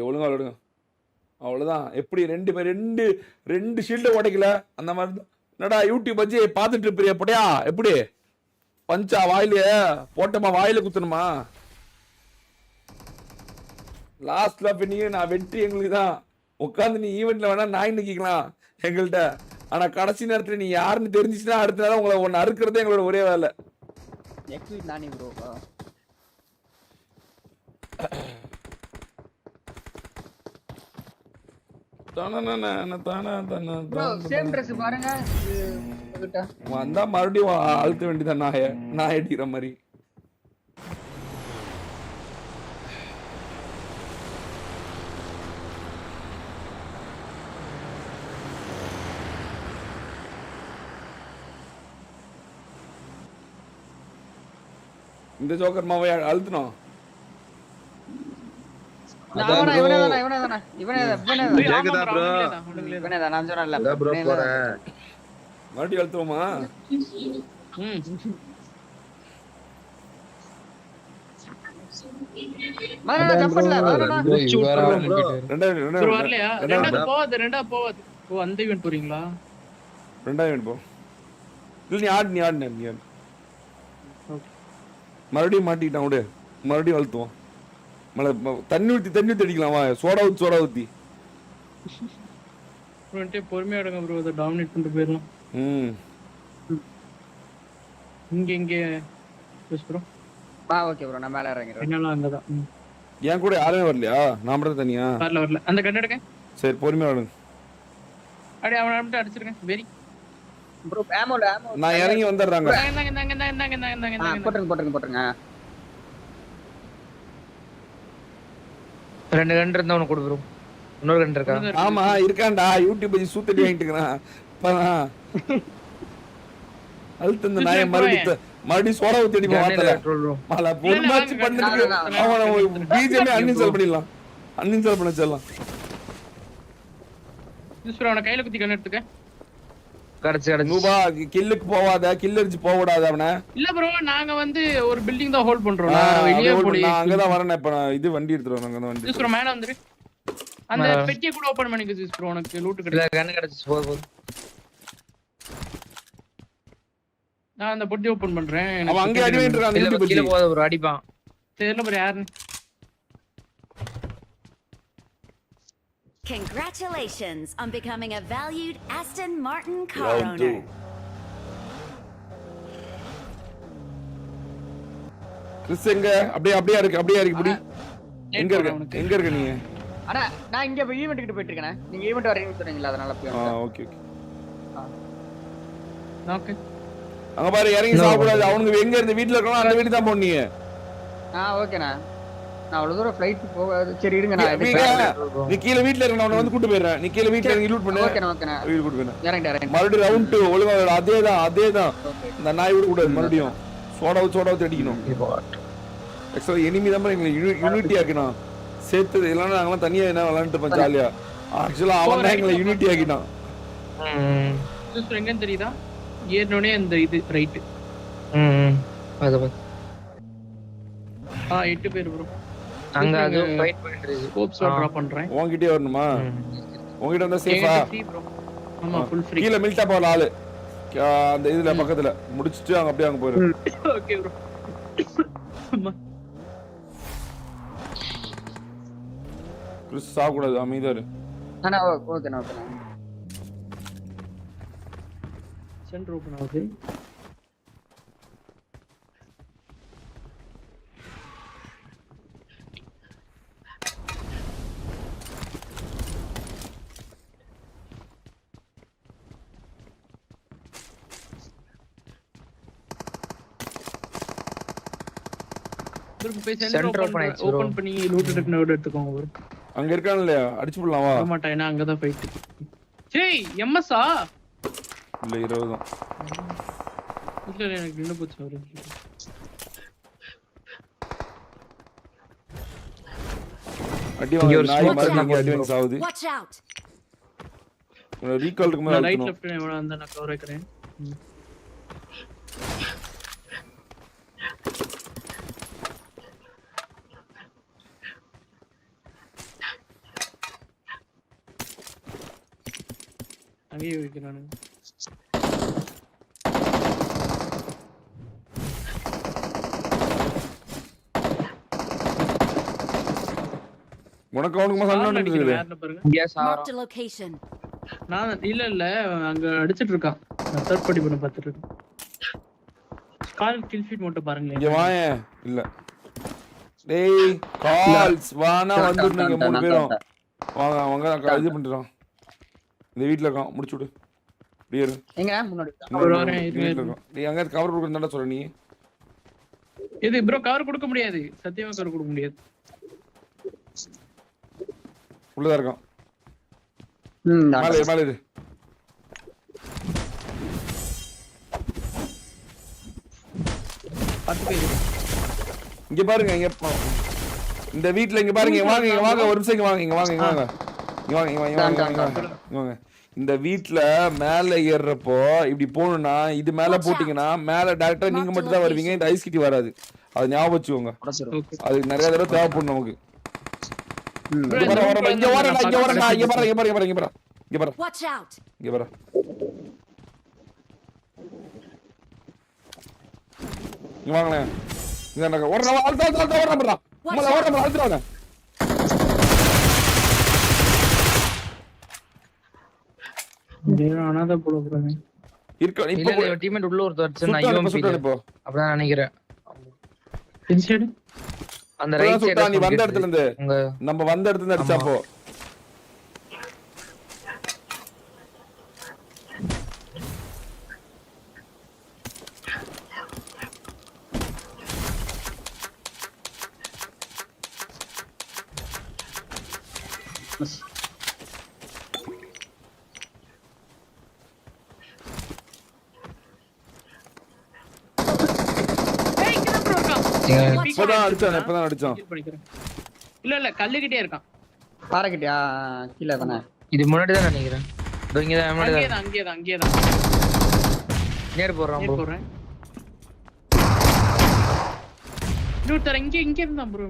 ஒழுங்கா விடுங்க. அவ்வளோதான். எப்படி 2 பேர் 2 ஷீல்டை உடைக்கல அந்த மாதிரி தான். என்னடா யூடியூப் வச்சு பார்த்துட்டு இருப்பியா போட்டியா? எப்படி பஞ்சா வாயிலே போட்டமா வாயில குத்தணுமா? லாஸ்ட்ல பின்னிங்க நான் வெற்றி எங்களுக்கு தான். உட்காந்து நீ ஈவெண்ட்ல வேணா நாய் நிக்கலாம் எங்கள்கிட்ட. ஆனா கடைசி நேரத்துல நீ யாருன்னு தெரிஞ்சிச்சுன்னா அடுத்த நேரம் உங்களை ஒன்னு அறுக்கிறதே எங்களோட ஒரே வேலை. நானே ப்ரோ வந்தா மறுபடியும் அழுத்த வேண்டியதான் நாய் அடிக்கிற மாதிரி. இந்த ஜோக்கர் மாவை அழுத்தணும். மறுபடியும் அழுத்துவோமா? மறுபடியும் மாட்டிக்கிட்டான் விடு. மறுபடியும் அழுத்துவோம். தண்ணி ஊத்தி அடிக்கலாம். சோடா ஊத்தி பொறுமையா எடுங்க ப்ரோ. அதை டாமினேட் பண்ணிட்டு போயிடலாம். இங்க ப்ரோ. ஓகே ப்ரோ, நான் மேல இறங்குறேன். என்னலாம் அங்கதான். ஏன் கூட யாருமே வரலையா? நான் மட்டும் தனியா வரல. அந்த கண்ணு எடுங்க. சரி பொறுமையா எடுங்க. அடி அவன மட்டும் அடிச்சிருங்க. வெரி ப்ரோ ஆமோ நான் இறங்கி வந்துடுறாங்க. போட்டுருங்க. 2 கன் இருந்தா உனக்கு கொடு ப்ரோ. இன்னொரு கன் இருக்கா? ஆமா இருக்கான்டா. யூடியூப் பத்தி சூத்தடி வாங்கிட்டு இருக்கான். அழுத்த இந்த நாயை மறுபடியும் சோடா ஊத்தி அடி மாத்தல. மால பொறுமாச்சு பண்ணிட்டு அவன பிஜிஎம் அன்இன்ஸ்டால் பண்ணிடலாம். அன்இன்ஸ்டால் பண்ண சொல்லலாம். யூஸ்ப்ரோ அவன கையில குத்தி கன் எடுத்துக்க. கடச்சு நூபா கில்லுக்கு போவாத. கில் அடிச்சு போக விடாத அவனை. இல்ல ப்ரோ, நாங்க வந்து ஒரு பில்டிங் தான் ஹோல்ட் பண்றோம். நான் வெளிய போடி. நான் அங்க தான் வரேன். இப்ப இது வண்டி எடுத்துறோம். அங்க தான் வண்டி. யூஸ்ப்ரோ மேல வந்துரு. அந்த பெட்டியை கூட ஓபன் பண்ணிக்க யூஸ்ப்ரோ. உனக்கு லூட் கிடைக்கும். கன் கடச்சு போடு. நான் அந்த பொட்டி ஓபன் பண்றேன். அவன் அங்க அடி வாங்கிட்டு இருக்கான். இல்ல கீழ போகாத ப்ரோ, அடிப்பான். தெரியல ப்ரோ யாருன்னு. Congratulations on becoming a valued Aston Martin car owner. Chris எங்க? அப்படியே இருக்கு புடி. எங்க இருக்க நீ? அண்ணா நான் இங்க ஈவென்ட் கிட்ட போயிட்டு இருக்கேன். நீங்க ஈவென்ட் வரீங்கன்னு சொன்னீங்கல, அதனால போய். ஓகே. ஓகே. அங்க பாரு இறங்கி சாப்பிடாத. அவனுக்கு எங்க இருந்து வீட்ல இருக்கானோ அந்த வீட்டுக்கு தான் போறீங்க. ஓகேண்ணா. நான் அவ்வளவு தூரம் ஃளைட் போகாது. சரி இருங்க, நான் நீ கீழ வீட்ல இருக்க. நான் வந்து கூட்டி போயிடுறேன். நீ கீழ வீட்ல இறங்கி லூட் பண்ணு. ஓகேண்ணா. வீடு கூட்டி போயிடுறேன். இறங்கிட்டேன். மறுபடியும் ரவுண்ட் 2 ஒழுங்கா. அதேதான். இந்த நாய் விட கூடாது. மறுபடியும் சோடா ஊத்தி அடிக்கணும். ஆக்சுவலா எனிமி தான் எங்களை யூனிட்டி ஆக்கணும். சேர்த்து இல்லைன்னா நாங்களாம் தனியா என்ன விளையாண்டுட்டு இருப்போம் ஜாலியா. ஆக்சுவலா அவன் தான் எங்களை யூனிட்டி ஆக்கிட்டான். எங்கன்னு தெரியுதா? ஏறனோடனே அந்த இது ரைட். அது 8 பேர் ப்ரோ. அங்க அது ஃபைட் பண்ணிட்டு இருக்கு. ஸ்கோப்ஸ் டிராப் பண்றேன். உன்கிட்டயே வரணுமா? உன்கிட்ட வந்தா சேஃபா? ஆமா ஃபுல் ஃப்ரீ. கீழ மில்டா போல ஆளு. அந்த இதுல பக்கத்துல முடிச்சிட்டு அங்க போயிரு. Okay bro. கிறிஸ் சாக கூடாது. அமைதியா இரு. அண்ணா ஓகேண்ணா. சென்டர் ஓபன் ஆகுது. சென்டர் ஓபன் பண்ணி லூட் எடுத்துக்கோங்க ப்ரோ. அங்க இருக்கான் இல்லையா? அடிச்சு போடலாம் வா. வர மாட்டேன். நான் அங்க தான் ஃபைட். டேய் எம்எஸ்ஆ? இல்ல 20 தான். இல்ல எனக்கு இன்னும் போச்சு வர. அடி வாங்க. நாய் மாதிரி அடி வாங்க சாவுது. Watch out. ரீகால் இருக்கு மேல ரைட் லெஃப்ட் எவனா வந்தா நான் கவர் வைக்கிறேன். அங்கேயே வைக்கிறானு. உனக்கு அவனுக்கு சண்டை நடந்துட்டு யாருன்னு பாருங்க. இங்கே சாரம் Marked a location. நான் இல்ல அங்க அடிச்சிட்டு இருக்கான். நான் தேர்ட் பார்ட்டி பண்ண பார்த்துட்டு இருக்கேன். கால் கில் ஃபீட் மட்டும் பாருங்களேன். இங்க வாயேன். இல்ல டேய் கால்ஸ் வானா வந்துருங்க மூணு பேரும். வாங்க அவங்க இது பண்றோம். இந்த வீட்ல இருக்கான் முடிச்சு விடு. டியர் எங்க முன்னாடி நீ அங்க கவர் கொடுக்கறதா சொல்ற நீ. இது ப்ரோ கவர் கொடுக்க முடியாது. சத்தியமா கவர் கொடுக்க முடியாது. உள்ளதா இருக்கான். மேலே இரு. இங்க பாருங்க இங்க இந்த வீட்ல இங்க பாருங்க இங்க வாங்க ஒரு நிமிஷம் இங்க வாங்க. இந்த வீட்ல மேல ஏறறப்போ இப்படி போணும்னா இது மேல போட்டீங்கன்னா மேல டைரக்டா நீங்க மட்டும் தான் வருவீங்க. இந்த ஐஸ் கிட்டி வராது. அது ஞாபகம் வச்சுக்கோங்க. அது நிறைய தடவை தேவைப்படும் நமக்கு. இங்க பாரு. Watch out. இங்க பாரு. இங்க வாங்கண்ணே. இங்க ஓடுறா அழுத்துறாங்க. அனாதை போல போறாங்க. இருக்க இப்ப டீம்மேட் உள்ள ஒருத்தர் அடிச்சு நான் யூஎம்பி இப்போ அப்பதான் நினைக்கிறேன். இன்சைடு அந்த ரைட் சைடு நீ வந்த இடத்துல இருந்து நம்ம வந்த இடத்துல இருந்து அடிச்சாப்போ இப்பதான் அடிச்சான். இல்ல கல்லுகிட்டே இருக்கான். பாறைக்கிட்டயா கீழே தானே. இது முன்னாடி தான் நினைக்கிறேன். இங்க தான் முன்னாடி தான். அங்கேதான் நேர் போறோம் ப்ரோ. இன்னொருத்தர் இங்க இருந்தான் ப்ரோ.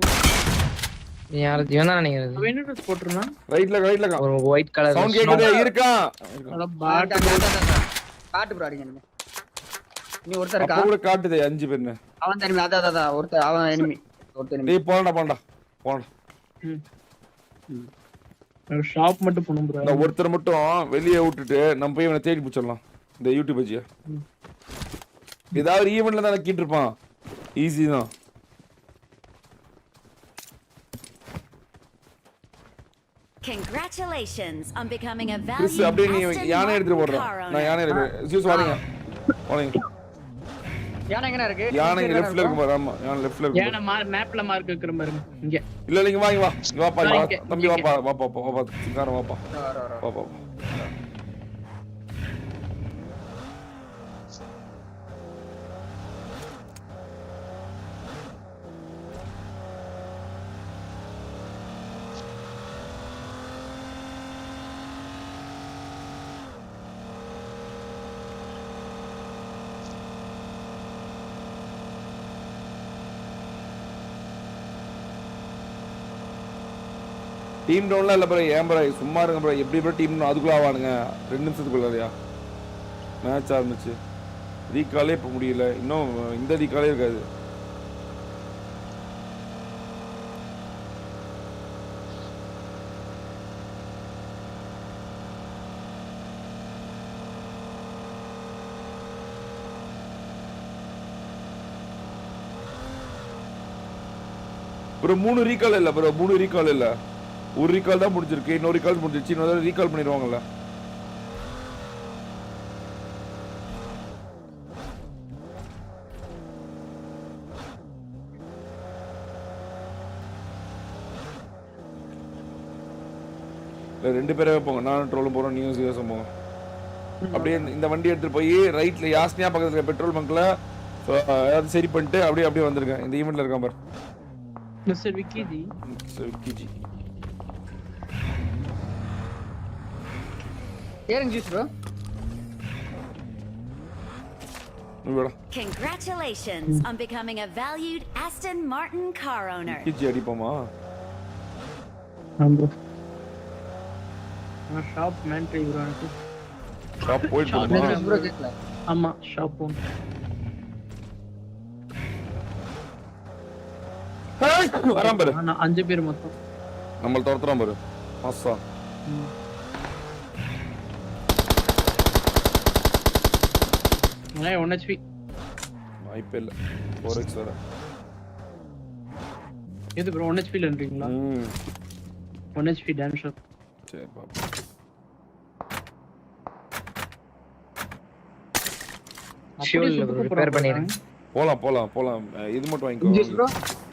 நீ யார இவன் தான் நினைக்கிறேன். வேணும்னு போட்டுறான். ரைட்ல இருக்கான். ஒரு ஒயிட் கலர் சவுண்ட் கேக்குதே இருக்கான். அட பாட் காட்டு ப்ரோ அடிங்க நீங்க. நீ ஒருத்தர் இருக்கா. அப்ப கூட காட்டுதே 5 பேர்னு. அவன் தெரியுமா அத ஒருத்தர் அவன் எனிமி. ஒருத்தர் எனிமி. டேய் போடா. ஷாப் மட்டும் போணும் ப்ரோ. நான் ஒருத்தர் மட்டும் வெளியே விட்டுட்டு நம்ம போய் இவனை தேடி பிடிச்சிடலாம். இந்த யூடியூப் வச்சியா ஏதாவது ஈவென்ட்ல தான் கீட்டு இருப்பான். ஈஸி தான். Congratulations on becoming a Chris valued அப்படியே நீ Aston யானை எடுத்து Martin போடுறான். car நான் owner. யானை எடுத்து ஜூஸ் வாங்க. யானை எங்கடா இருக்கு? யானை இங்க லெஃப்ட்ல இருக்கு பாரு. ஆமா யானை லெஃப்ட்ல இருக்கு. யானை மேப்ல மார்க் வைக்கிற பாருங்க இங்க. இல்ல இங்க வா. இங்க வாப்பா. தம்பி வாப்பா. சிங்காரம் வாப்பா. வா. டீம் டவுன்ல இல்ல ப்ரோ. ஏன் ப்ரோ சும்மா இருங்க ப்ரோ. எப்படி ப்ரோ டீம் அதுக்குள்ள ஆவானுங்க 2 நிமிஷத்துக்குள்ளயா மேட்ச் ஆரம்பிச்சு. ரீகாலே இப்ப முடியல. இன்னும் இந்த ரீகாலே இருக்காது. ப்ரோ 3 ரீகால் இல்ல ப்ரோ. 3 ரீகால் இல்ல. ஒரு ரீகால் தான் முடிஞ்சிருக்கு. இன்னொரு ரீகால் முடிஞ்சிருச்சு. இன்னொரு ரீகால் பண்ணிடுவாங்கல்ல. இல்ல 2 பேரே போங்க. நானும் ட்ரோலும் போறோம். நீயும் சிஎஸும் போங்க. அப்படியே இந்த வண்டி எடுத்துட்டு போய் ரைட்ல யாஸ்னியா பக்கத்துல பெட்ரோல் பங்க்ல அது சரி பண்ணிட்டு அப்படியே வந்திருக்கேன். இந்த ஈவென்ட்ல இருக்கான் பாரு. மிஸ்டர் விக்கிஜி. ஏறுங்க juice bro. Congratulations on becoming a valued Aston Martin car owner. கிஜி அடிப்போமா? ஆமா. நான் ஷாப் மேன்ட்ரி ப்ரோ. ஷாப் போயிட்டு Shop போமா ப்ரோ கேட்கல. ஆமா ஷாப் போன். வரான் பாரு. நான் 5 பேர் மொத்தம். நம்மள துரத்துறான் பாரு மாசா. நான் 1 HP. வாய்ப்பே இல்ல 4x வர. எது ப்ரோ 1 HP லன்றீங்களா? 1 HP டேம் ஷாட். சரி பாப்போம். ஃபியூல் ரிப்பேர் பண்ணிருங்க. போலாம். இது மட்டும் வாங்கிக்கோ. ப்ரோ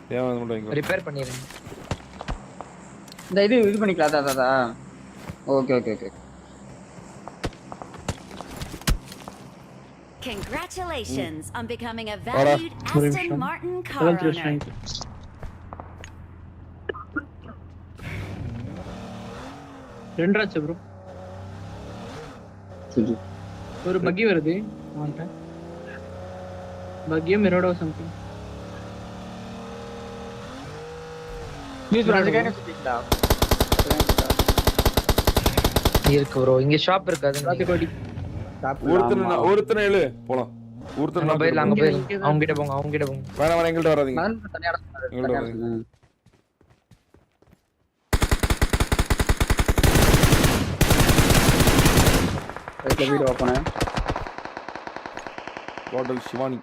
தேவை மட்டும் வாங்கிக்கோ. ரிப்பேர் பண்ணிருங்க. இந்த இது பண்ணிக்கலாம். அதான். Okay. Congratulations on becoming a valued Aston Martin car Level 3 owner. strength. ரெண்டாச்சு bro. ஒரு பக்கி வருது. வாங்க. பக்கியும் மிரோடோ சம்திங். ப்ளீஸ் ப்ரோ அந்த கைன சுத்திட்டா. இருக்கு ப்ரோ. இங்க ஷாப் இருக்கு அது. பாத்து கோடி. ஒருத்தனை எழு போலாம். அங்க போயிடலாம். அவங்க கிட்ட போங்க. வேணாம் எங்கள்கிட்ட வராதீங்க. மதன் தனியா எங்கள்கிட்ட ரைட்ல வீடியோ ஓபன். ஹோட்டல் சிவானி.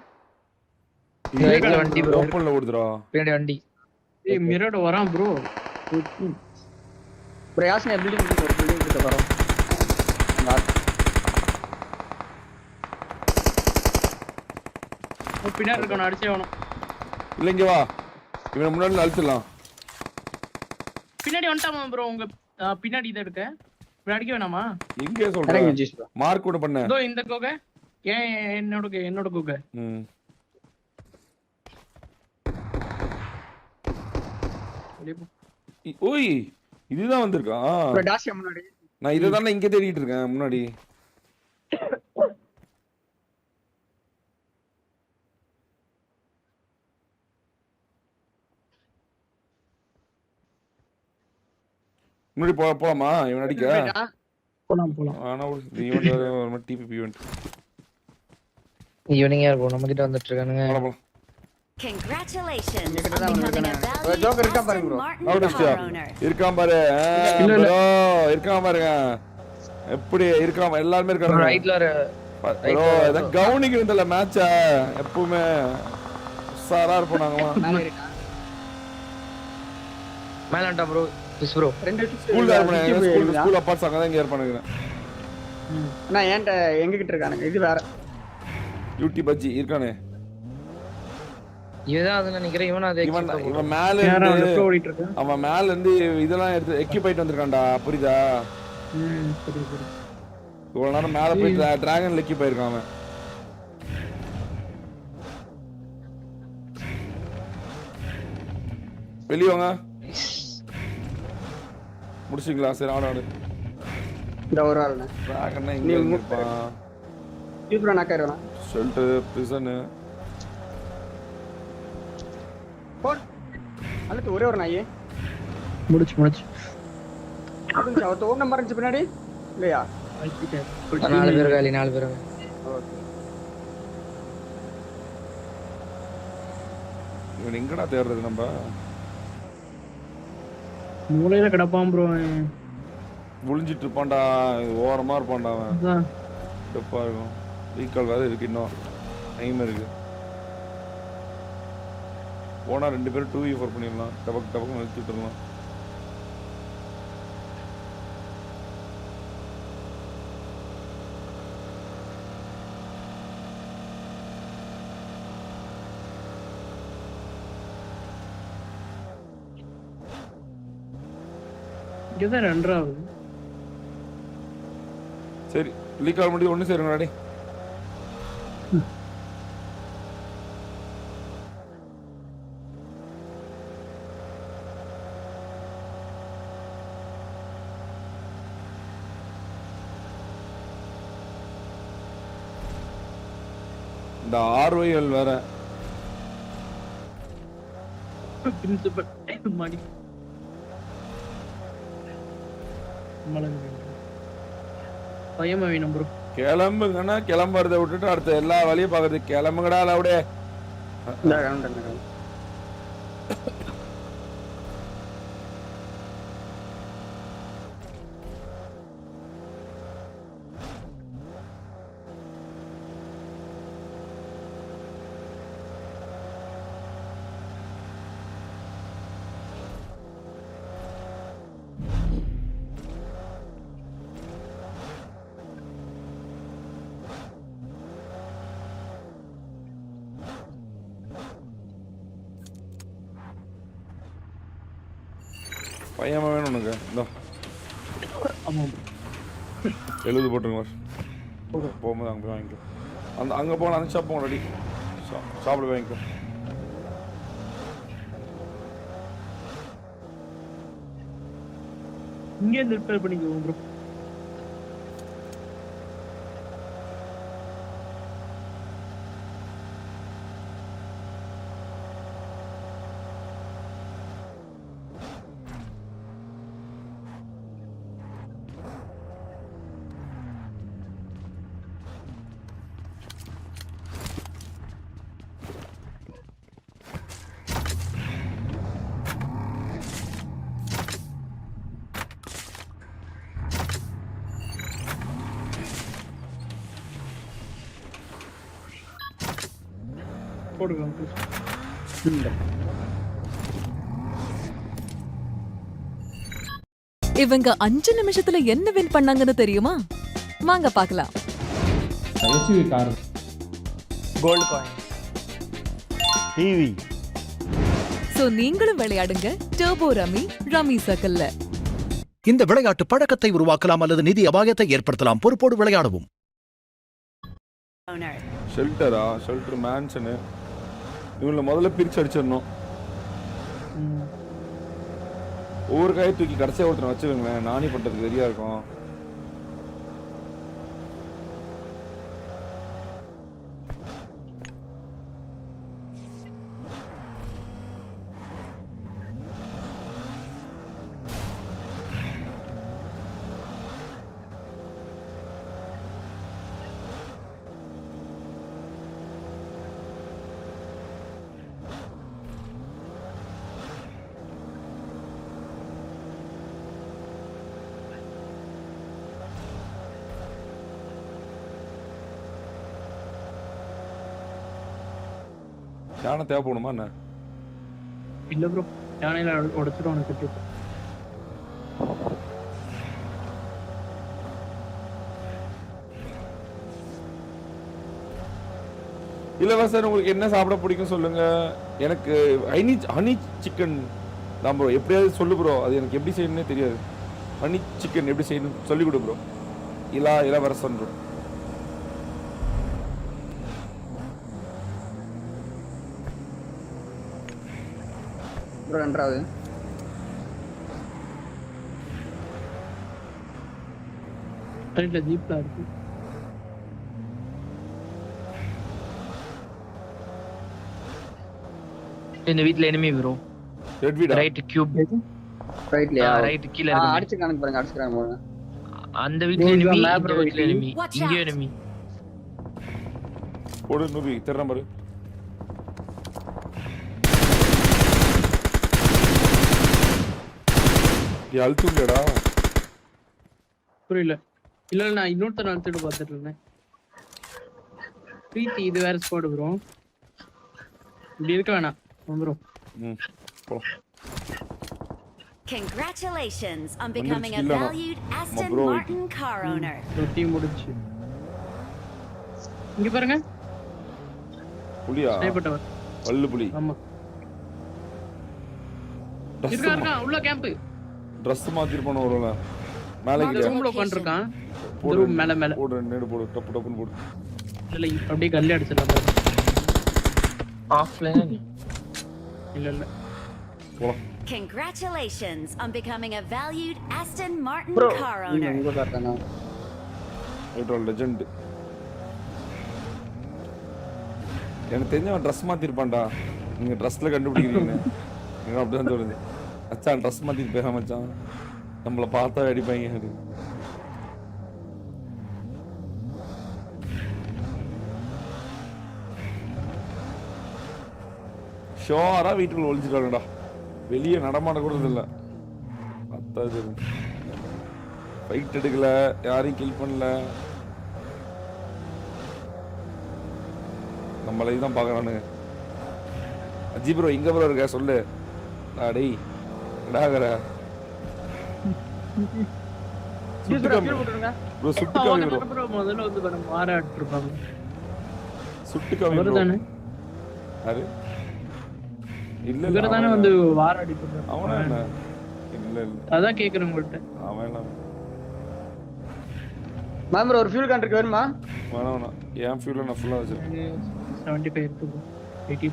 ரைட்ல வண்டி ப்ரோ. ஓப்பன்ல ஓடுதுடா. பின்னாடி வண்டி. ஏய் மிரோடோ வரான் ப்ரோ. ப்ரோ யாஸ்னே பில்டிங் கிட்ட வரோம். பின்னாடி இருக்கான அடிச்சே ஆவணும். இல்ல இங்க வா. இவனை முன்னாடி அழுத்தலாம். பின்னாடி வந்துட்டாமா ப்ரோ உங்க பின்னாடி இத எடுக்க. அடிக்க வேணாமா? எங்க சொல்ற? இறங்கி ஜீஸ் ப்ரோ. மார்க் கூட பண்ண. இதோ இந்த கோக. என்னோட கோக. ஓய் இதுதான் வந்திருக்கா. ப்ரோ டாஷ் முன்னாடி. நான் இத தான இங்க தேடிட்டு இருக்கேன் முன்னாடி. முன்னாடி போலாமா இவன் அடிக்க. போலாம். ஆனா ஒரு ஈவென்ட் ஒரு டிபிபி ஈவென்ட். ஈவினிங் யார் ப்ரோ நம்ம கிட்ட வந்துட்டு இருக்கானுங்க. போலாம். Congratulations இங்க on கிட்ட தான் becoming a வந்திருக்கானே. valued ஜோக்கர் இருக்கா பாருங்க Aston bro. Martin அவுடஸ்டியா car owner. இருக்கான் பாரு. இல்ல. ப்ரோ இருக்கான் பாருங்க. எப்படி இருக்கான் எல்லாரும் இருக்காங்க. ரைட்ல வர ப்ரோ இத கவுனிக்கு வந்தல மேட்ச எப்பவுமே சாரா இருப்போம் நாங்கலாம். மேல இருக்கா. மேலண்டா ப்ரோ. This bro. ரெண்டு ஸ்கூல்ல இருப்பாங்க. ஸ்கூல் அப்பார்ட்ஸ் அங்க தான் இங்க இருப்பானுங்க. நான் ஏன்ட்ட எங்க கிட்ட இருக்கானுங்க. இது வேற. யூடி பஜ்ஜி இருக்கானே. இவன் அது நினைக்கிறேன். இவன் மேல யாரா இருந்து லெஃப்ட் ஓடிட்டு இருக்க. அவன் மேல இருந்து இதெல்லாம் எடுத்து எக்யூப் ஆயிட்டு வந்திருக்கான்டா. புரியுதா? சரி. இவ்வளவு நேரம் மேல போய் டிராகன்ல எக்யூப் ஆயிருக்கான் அவன். வெளிய வாங்க. முடிச்சிங்களா? சரி ஆடு. இந்த ஒரு ஆளுனே. டிராகன்னா இங்க இருப்பான். ப்ரோ நாக்கறவனா. Shelter prison. போன். அல்லது ஒரே ஒரு நாயே. முடிச்சு. அதுங்க அவ தோண மறஞ்சு பின்னாடி. இல்லையா? 4 பேர் காலி. ஓகே. இவன் எங்கடா தேடுறது நம்ம? மூளையில கிடப்பான் ப்ரோ. முழிஞ்சிட்டு இருப்பான்டா. ஓரமா இருப்பான்டா அவன். அதான். எப்பா இருக்கும். ரீகால் வேற இருக்கு. இன்னும் டைம் இருக்கு. போனா 2 பேரும் 2v4 பண்ணிடலாம். டபக்கு நிறுத்தி விட்டுடலாம். இங்கதான் 2 சரி லீக்கால் முடிஞ்சு ஒண்ணு சேருங்க டாடி. இந்த RYL வேற பிரின்சிபல் மாடி பயமா வேணும் ப்ரோ. கிளம்புங்கன்னா கிளம்புறதை விட்டுட்டு அடுத்த எல்லா வேலையும் பாக்குறது. கிளம்புங்கடா அப்படியே. பையன் வேணும் உனக்கு. இந்தா ஆமா 70 போட்டுருங்க. போகும்போது அங்கே போய் வாங்கிக்கோ. அங்கே போகலாம். அந்த ஷாப் போங்க. ரெடி சாப்பிட வாங்கிக்கோ. இங்கே ரிப்பேர் பண்ணிக்குவோம் ப்ரோ. இவங்க 5 நிமிஷத்துல என்ன வின் பண்ணாங்கன்னு தெரியுமா? வாங்க பார்க்கலாம். Gold coin, TV. சோ நீங்களும் விளையாடுங்க டர்போ ரம்மி ரம்மி சர்க்கிள்ல. இந்த விளையாட்டு பழக்கத்தை உருவாக்கலாம் அல்லது நிதி அபாயத்தை ஏற்படுத்தலாம். பொறுப்போடு விளையாடவும். Owner. ஷெல்டரா? Shelter mansion. இவங்களை முதல்ல பிரிச்சு அடிச்சிடணும். ஒவ்வொரு காயை தூக்கி கடைசியாக ஒருத்தனை வச்சுக்கோங்களேன். நானி பண்ணுறதுக்கு சரியா இருக்கும். யானை தேவைப்படுமா என்ன? இல்ல ப்ரோ, யானையில உடைச்சிட்டு உனக்கு கிட்ட. இல்லவா சார், உங்களுக்கு என்ன சாப்பிட பிடிக்கும் சொல்லுங்க. எனக்கு ஹனி சிக்கன் தான் ப்ரோ. எப்படியாவது சொல்லு ப்ரோ. அது எனக்கு எப்படி செய்யணும்னே தெரியாது. ஹனி சிக்கன் எப்படி செய்யணும் சொல்லி கொடு ப்ரோ. இளவரசன் ப்ரோ. ப்ரோ ரெண்டாவது ரைட்ல ஜீப்ல இருக்கு. இந்த வீட்ல எனிமி ப்ரோ. ரெட் வீடா? Right cube. ரைட்லயா? ரைட் கீழ இருக்கு. அடிச்சுக்கானுங்க பாருங்க. அடிச்சுக்காங்க பாருங்க. அந்த வீட்ல எனிமி, இந்த வீட்ல எனிமி, இங்க எனிமி. போடு நூபி தெற பாரு. நீ அழுத்துங்கடா. புரியல. இல்ல நான் இன்னொருத்தர் அழுத்திட்டு பார்த்துட்டு இருந்தேன். பிரீத்தி இது வேற ஸ்குவாட் ப்ரோ. இப்படி இருக்க வேணாம் ப்ரோ. போலாம். Congratulations on becoming a valued Aston Martin car owner. Team முடிச்சு. இங்க பாருங்க. புலியா? ஸ்னைப்பர். பல்லு புலி. ஆமா. இருக்கா உள்ள கேம்ப். Dress மாத்திர போன ஒருல. மேலே கீழ ரூம்ல உட்கார்ந்திருக்கான். ரூம் மேல போடு. நேடு போடு. டப்புன்னு போடு. இல்ல அப்படியே கல்லே அடிச்சிடலாம் பாரு. ஆஃப்லைன் இல்ல. போலாம். Congratulations on becoming a valued Aston Martin car owner. இங்க காட்டனா. ஏட்ரோல் லெஜெண்ட். எனக்கு தெரிஞ்சவன் ட்ரெஸ் மாத்திருப்பான்டா. நீங்க ட்ரெஸ்ல கண்டுபிடிக்கிறீங்க. எனக்கு அப்படிதான் தோணுது. அச்சான் ட்ரெஸ் மாத்திட்டு போக மச்சான். நம்மள பார்த்தா அடிப்பாங்க. ஷோரா வீட்டுக்குள்ள ஒளிஞ்சிட்டாங்கடா. வெளியே நடமாட கூட இல்லை. அத்தாது ஃபைட் எடுக்கல, யாரையும் கில் பண்ணல, நம்மளை தான் பார்க்கறானுங்க. அஜி ப்ரோ எங்க ப்ரோ இருக்க சொல்லு. டேய் எடாகற ப்ரோ சுட்டு காமி ப்ரோ. முதல்ல வந்து வர மாறாட்டு இருப்பாங்க. சுட்டு காமி ப்ரோ. அவர்தானே? யாரு? இல்ல இவர தானே வந்து வாராடி பண்றாங்க. அவனா என்ன? இல்ல இல்ல. அதான் கேக்குறேன் உங்கள்ட்ட. அவனா. மேம் ஒரு ஃபியூல் கேன் இருக்கு வேணுமா? வேணாம். ஏன் ஃபியூல நான் ஃபுல்லா வச்சிருக்கேன். 75 இருக்கு. 80.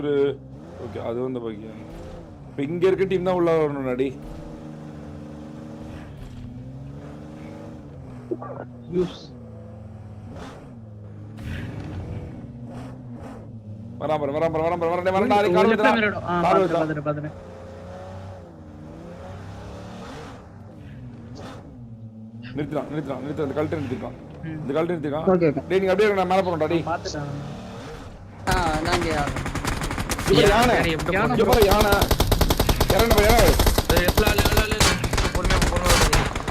ஒரு ஓகே அது வந்து பாக்கியா. இப்போ இங்க இருக்க டீம் தான் உள்ள வரணும் நடி. யூஸ் வராம நாடி கார் பாத்துறேன். நிறுத்திட்டான் இந்த கல்ட்டை நிறுத்திட்டான். Okay okay. டேய் நீங்க அப்படியே நான் மேல போறோம்டா டேய். பாத்துட்டேன். நாங்க இங்க யானை. இங்க பாரு யானை. இறங்க போய் யானை.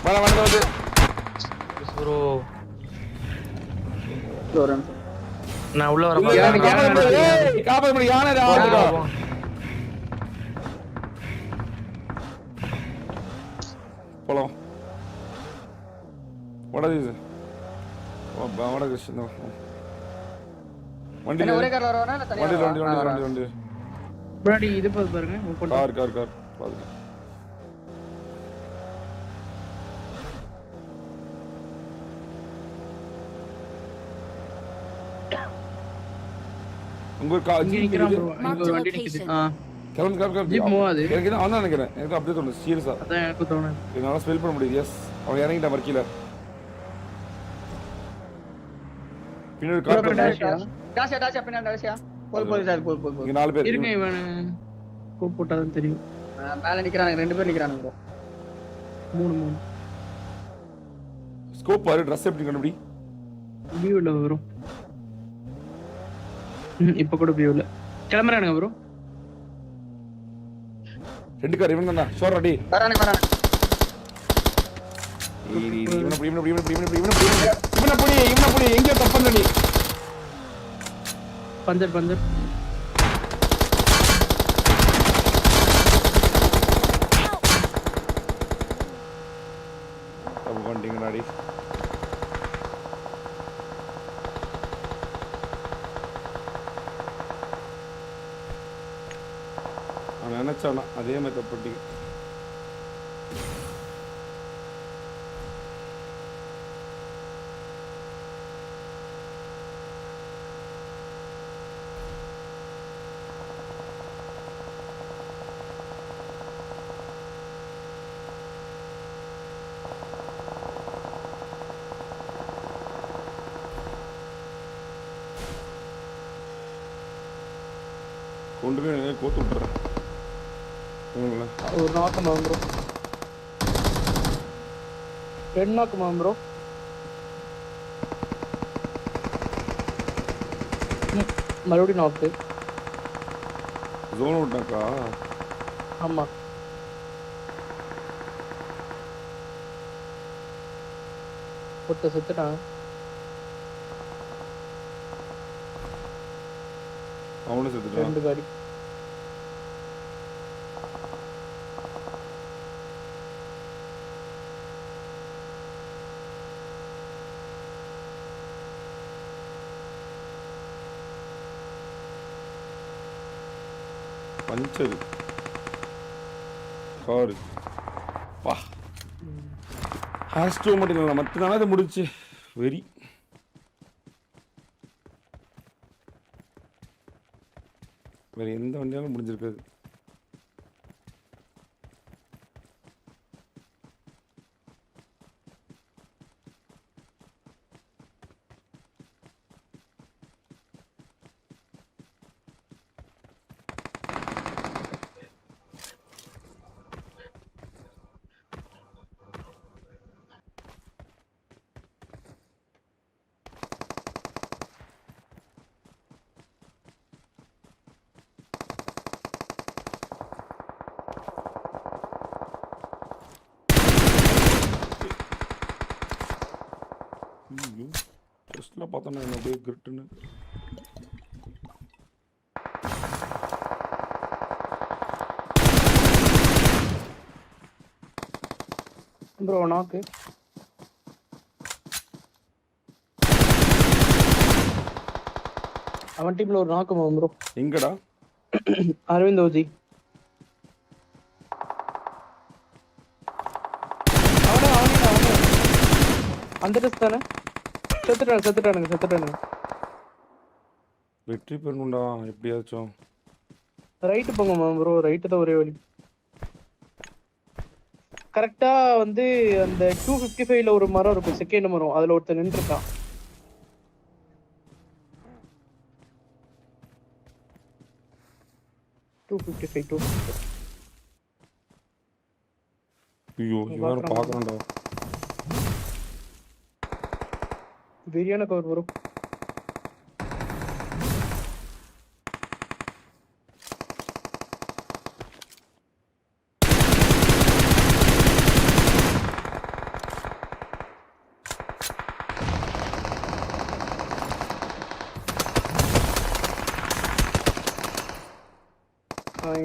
வர வந்து ப்ரோ தோரன் நான் உள்ள வர காப்பாத்த முடியும் யானை ஆடுடா. போலாம். வடது கிருஷ்ணன் வண்டி ஒரே கார்ல வரவனா இல்ல தனியா? வண்டி முன்னாடி இது பாருங்க. கார் பாருங்க. உங்க இங்க நிக்கறான் ப்ரோ. இங்க ஒரு வண்டி நிக்குது. கிளம்பு ஜீப் மூவ் ஆகுது. எனக்கு தான் அவன் நினைக்கிறேன். எனக்கு அப்படியே தோணுது சீரியஸா. அதான் எனக்கு தோணுது. என்னால ஸ்பெல் பண்ண முடியுது. எஸ் அவன் இறங்கிட்டான் வர்க்கில. பின்னாடி கார் டாஷா பின்னாடி டாஷா. போல் சார் போல். இங்க 4 பேர் இருங்க இவன் கோப் போட்டாதான் தெரியும். மேல நிக்கறானுங்க 2 பேர் நிக்கறானுங்க ப்ரோ. 3 ஸ்கோப் பாரு. Dress எப்படி கண்டுபிடி. வியூல வரும். இப்ப கூட வியூல கிளம்பறானுங்க ப்ரோ. 2 கார் இவன் தானா ஷோர் ரெடி. வரானே. இவன புடி எங்க தப்பல நீ. பந்தர் தப்பு பண்ணிட்டீங்க நாடி. நான் நினைச்சானா அதே மாதிரி தப்பு பண்ணிட்டீங்க. கொண்டு போய் கோத்து விட்டுறேன். ஒரு நாக்கு மாம் ப்ரோ. 2 நாக்கு மாம் ப்ரோ. மறுபடியும் நாக்கு. ஜோன் விட்டாக்கா. ஆமா. ஒருத்த செத்துட்டான். அவனும் செத்துட்டான். 2 காடி. பஞ்சர் கார் பா ஹாஸ்டோ மட்டும் இல்லை மற்ற நாள் அதை முடிச்சு வெரி வேறு எந்த வண்டியாலும் முடிஞ்சிருக்காது. ஜஸ்ட்லாம் பார்த்தோன்னா என்ன அப்படியே கிரிட்டுன்னு. ப்ரோ நாக்கு அவன் டீம்ல ஒரு நாக்கு ப்ரோ. எங்கடா? அரவிந்த் ஓஜி. அவனே அந்த டெஸ்ட் தானே. செத்துட்டானுங்க. வெற்றி பெறணும்டா எப்படியாச்சும். ரைட்டு போங்க ப்ரோ, ரைட்டு தான் ஒரே வழி. கரெக்டா வந்து அந்த 255ல ஒரு மரம் இருக்கும், செகண்ட் மரம், அதுல ஒருத்தர் நின்றுருக்கான். ஐயோ இவன் பார்க்கறேன்டா. பிரியாணி கவர் வரும்.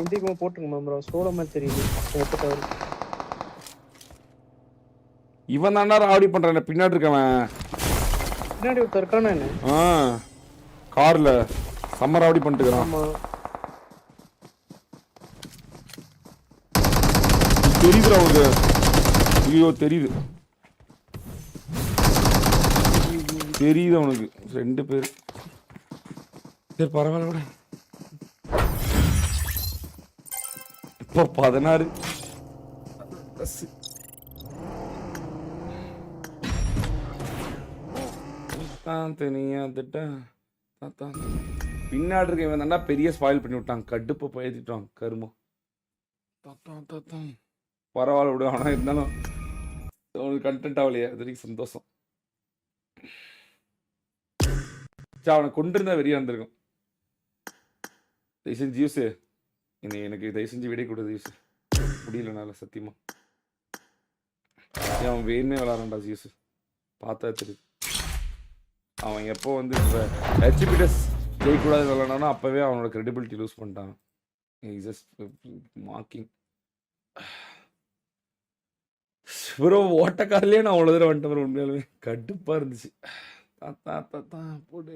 இந்திக்கு போட்டுருங்க ப்ரோ, சோள மாதிரி தெரியுது. இவன் தான்டா ராவடி பண்றான் பின்னாடி இருக்கவன். பின்னாடி ஒருத்தர் இருக்கானே. கார்ல செம்ம ராவடி பண்ணிட்டு இருக்கான். ஆமா தெரியுதுடா அவனுக்கு. ஐயோ தெரியுது அவனுக்கு. 2 பேர். சரி பரவாயில்ல விட. இப்போ 16. பின்னாடி இருக்க இவன் தாண்டா பெரிய ஸ்பாயில் பண்ணி விட்டான். கடுப்பை பயிர்த்திட்டான் கருமம். பரவாயில்ல விடு. ஆனா இருந்தாலும் அவனுக்கு கண்டென்ட் ஆகலையே, அது வரைக்கும் சந்தோஷம். அவனை கொண்டு இருந்தா வெறியா இருந்திருக்கும். தயவு செஞ்சு ஜியூஸு எனக்கு தயவு செஞ்சு விடை கொடு ஜியூஸு. முடியலனால சத்தியமா அவன் வேணுமே விளாட்றான்டா ஜியூஸு. பார்த்தா தெரியுது. அவன் எப்போ வந்து இப்போ ஹெச்பிடஸ் ஜெயிக்கூடாது விளாட்னானோ அப்போவே அவனோட கிரெடிபிலிட்டி லூஸ் பண்ணிட்டான். Just marking bro. ஓட்டக்காரிலே நான் அவ்வளோ தூரம் வந்துட்டேன் ப்ரோ. உண்மையாலுமே கடுப்பாக இருந்துச்சு. போட்டு